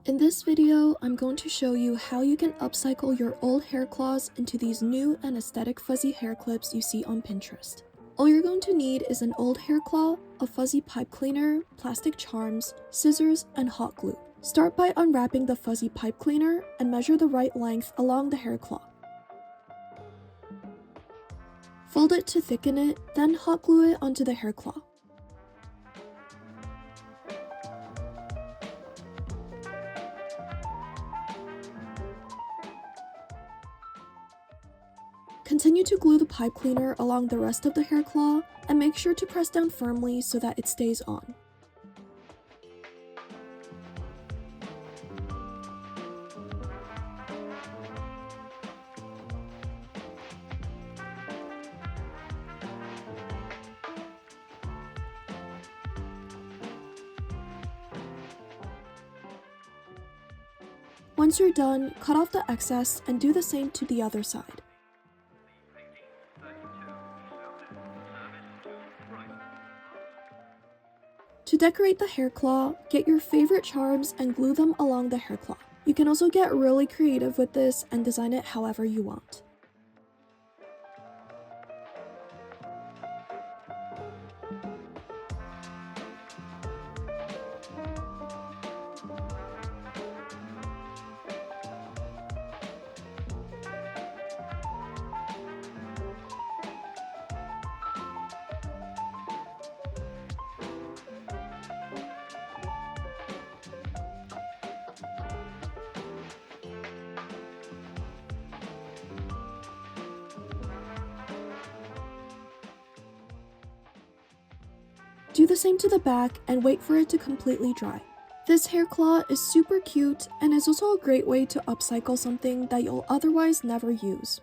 In this video, I'm going to show you how you can upcycle your old hair claws into these new and aesthetic fuzzy hair clips you see on Pinterest. All you're going to need is an old hair claw, a fuzzy pipe cleaner, plastic charms, scissors, and hot glue. Start by unwrapping the fuzzy pipe cleaner and measure the right length along the hair claw. Fold it to thicken it, then hot glue it onto the hair claw. Continue to glue the pipe cleaner along the rest of the hair claw and make sure to press down firmly so that it stays on. Once you're done, cut off the excess and do the same to the other side. To decorate the hair claw, get your favorite charms and glue them along the hair claw. You can also get really creative with this and design it however you want. Do the same to the back and wait for it to completely dry. This hair claw is super cute and is also a great way to upcycle something that you'll otherwise never use.